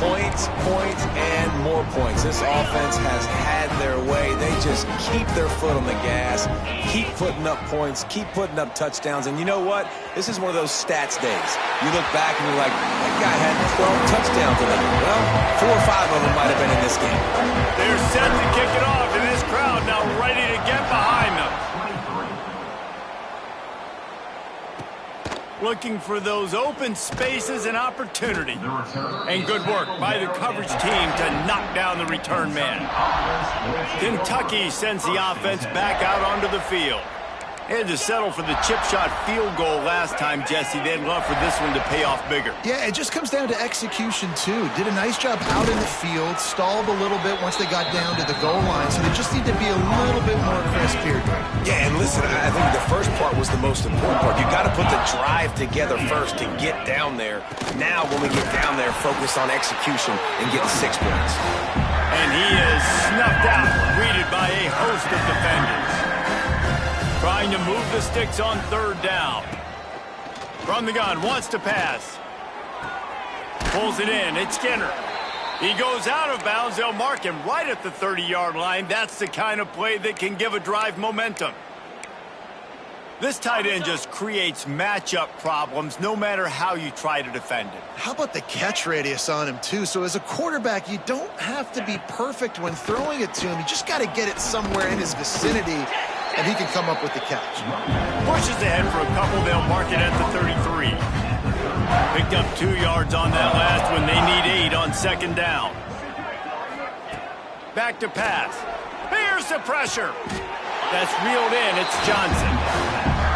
Points, points, and more points. This offense has had their way. They just keep their foot on the gas, keep putting up points, keep putting up touchdowns. And you know what? This is one of those stats days. You look back and you're like, that guy had 12 touchdowns in it. Well, 4 or 5 of them might have been in this game. They're set to kick it off, and this crowd now ready to get behind them. Looking for those open spaces and opportunity. And good work by the coverage team to knock down the return man. Kentucky sends the offense back out onto the field. They had to settle for the chip shot field goal last time, Jesse. They'd love for this one to pay off bigger. Yeah, it just comes down to execution, too. Did a nice job out in the field, stalled a little bit once they got down to the goal line, so they just need to be a little bit more crisp here. Yeah, and listen, I think the first part was the most important part. You got to put the drive together first to get down there. Now, when we get down there, focus on execution and getting 6 points. And he is snuffed out, greeted by a host of defenders. Trying to move the sticks on 3rd down. From the gun, wants to pass. Pulls it in, it's Skinner. He goes out of bounds, they'll mark him right at the 30-yard line. That's the kind of play that can give a drive momentum. This tight end just creates matchup problems no matter how you try to defend it. How about the catch radius on him, too? So as a quarterback, you don't have to be perfect when throwing it to him. You just got to get it somewhere in his vicinity, and he can come up with the catch. Pushes ahead for a couple. They'll mark it at the 33. Picked up 2 yards on that last one. They need 8 on 2nd down. Back to pass. Here's the pressure. That's reeled in. It's Johnson.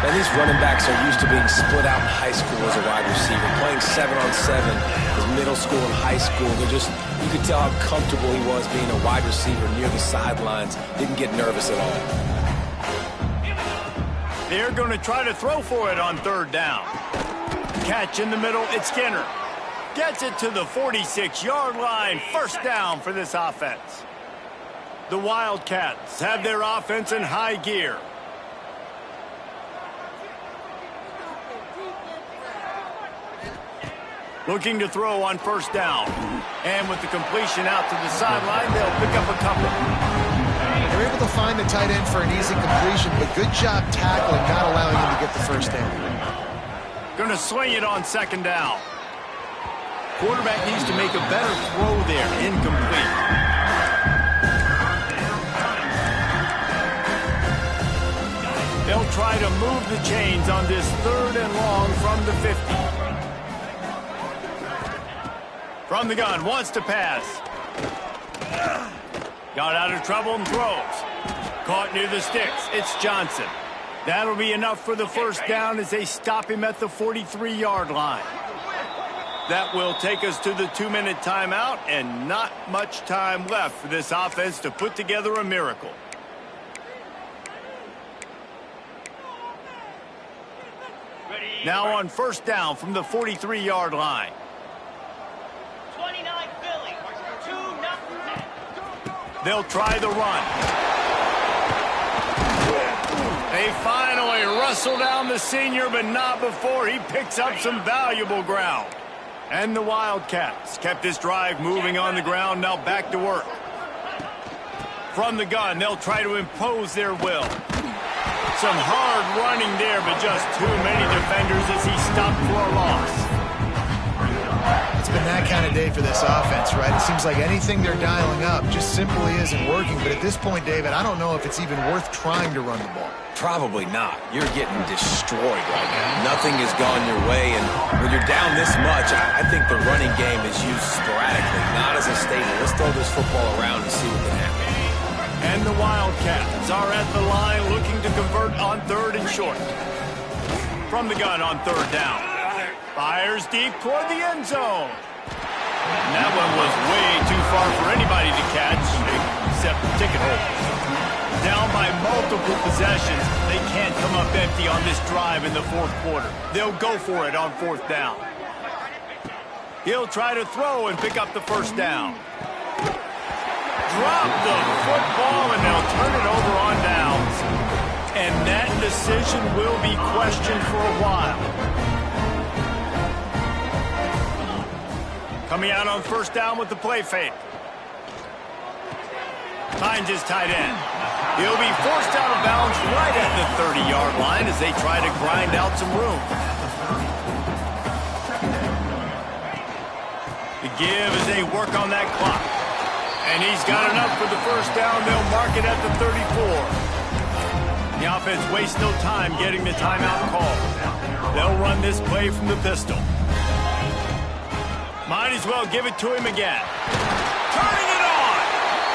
And these running backs are used to being split out in high school as a wide receiver. Playing 7-on-7 as middle school and high school. You could tell how comfortable he was being a wide receiver near the sidelines. Didn't get nervous at all. They're going to try to throw for it on 3rd down. Catch in the middle, it's Skinner. Gets it to the 46-yard line. 1st down for this offense. The Wildcats have their offense in high gear. Looking to throw on 1st down. And with the completion out to the sideline, they'll pick up a couple. They're able to find the tight end for an easy completion, but good job tackling, not allowing him to get the 1st down. Going to swing it on 2nd down. Quarterback needs to make a better throw there. Incomplete. They'll try to move the chains on this 3rd and long from the 50. From the gun, wants to pass. Got out of trouble and throws. Caught near the sticks. It's Johnson. That'll be enough for the 1st down as they stop him at the 43-yard line. That will take us to the 2-minute timeout, and not much time left for this offense to put together a miracle. Now on 1st down from the 43-yard line. 29 Philly, 2-0. They'll try the run. They finally wrestle down the senior, but not before he picks up some valuable ground. And the Wildcats kept this drive moving on the ground, now back to work. From the gun, they'll try to impose their will. Some hard running there, but just too many defenders as he stopped for a loss. It's been that kind of day for this offense, right? It seems like anything they're dialing up just simply isn't working. But at this point, David, I don't know if it's even worth trying to run the ball. Probably not. You're getting destroyed right now. Nothing has gone your way, and when you're down this much, I think the running game is used sporadically, not as a staple. Let's throw this football around and see what can happen. And the Wildcats are at the line looking to convert on 3rd and short. From the gun on 3rd down. Fires deep toward the end zone. And that one was way too far for anybody to catch, except the ticket holders. Down by multiple possessions, they can't come up empty on this drive in the 4th quarter. They'll go for it on 4th down. He'll try to throw and pick up the 1st down. Drop the football, and they'll turn it over on downs. And that decision will be questioned for a while. Coming out on 1st down with the play fake. Finds his tight end. He'll be forced out of bounds right at the 30-yard line as they try to grind out some room. The give as they work on that clock. And he's got enough for the 1st down. They'll mark it at the 34. The offense wastes no time getting the timeout call. They'll run this play from the pistol. Might as well give it to him again. Turning it on.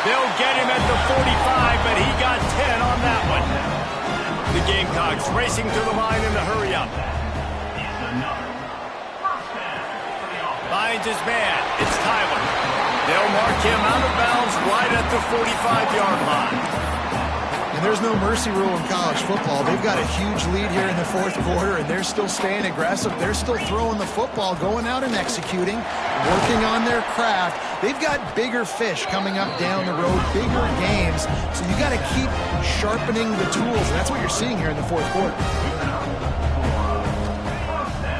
They'll get him at the 45, but he got 10 on that one. The Gamecocks racing to the line in the hurry-up. Finds his man. It's Tyler. They'll mark him out of bounds right at the 45-yard line. And there's no mercy rule in college football. They've got a huge lead here in the 4th quarter, and they're still staying aggressive. They're still throwing the football, going out and executing, working on their craft. They've got bigger fish coming up down the road, bigger games. So you got to keep sharpening the tools, and that's what you're seeing here in the 4th quarter.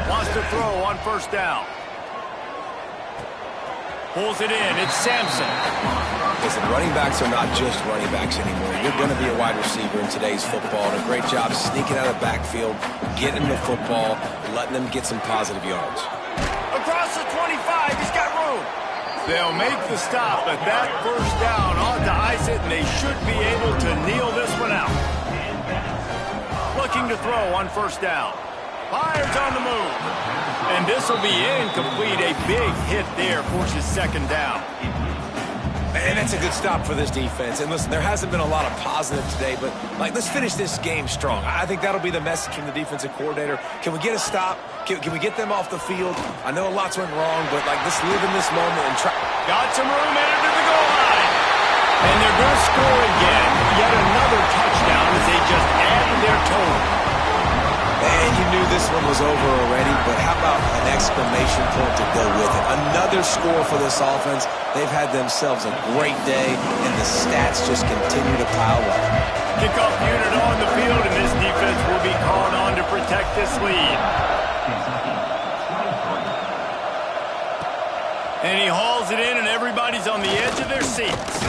Wants to throw on 1st down. Pulls it in. It's Sampson. Listen, running backs are not just running backs anymore. You're going to be a wide receiver in today's football. And a great job sneaking out of the backfield, getting the football, letting them get some positive yards. Across the 25, he's got room. They'll make the stop, but that 1st down ought to ice it, and they should be able to kneel this one out. Looking to throw on 1st down. Fires on the move. And this will be incomplete. A big hit there forces 2nd down. And that's a good stop for this defense. And listen, there hasn't been a lot of positive today, but let's finish this game strong. I think that'll be the message from the defensive coordinator. Can we get a stop? Can we get them off the field? I know lots went wrong, but let's live in this moment and try. Got some room headed to the goal line. And they're going to score again. Yet another touchdown as they just added their total. And you knew this one was over already, but how about an exclamation point to go with it? Another score for this offense. They've had themselves a great day, and the stats just continue to pile up. Kickoff unit on the field, and this defense will be called on to protect this lead. And he hauls it in, and everybody's on the edge of their seats.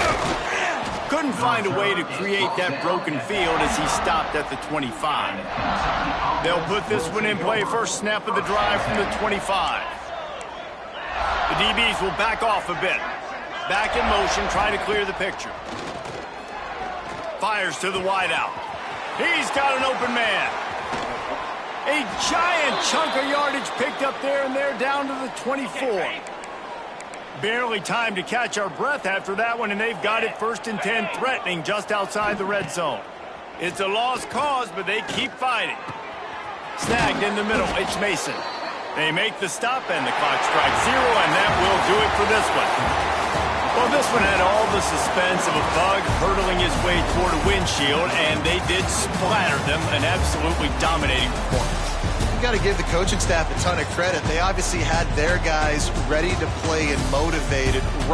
Couldn't find a way to create that broken field as he stopped at the 25. They'll put this one in play. First snap of the drive from the 25. The DBs will back off a bit. Back in motion, trying to clear the picture. Fires to the wideout. He's got an open man. A giant chunk of yardage picked up there, and they're down to the 24. Barely time to catch our breath after that one, and they've got it 1st and 10, threatening just outside the red zone. It's a lost cause, but they keep fighting. Snagged in the middle, it's Mason. They make the stop, and the clock strikes 0, and that will do it for this one. Well, this one had all the suspense of a bug hurtling his way toward a windshield, and they did splatter them, an absolutely dominating performance. You got to give the coaching staff a ton of credit. They obviously had their guys ready to play and motivated right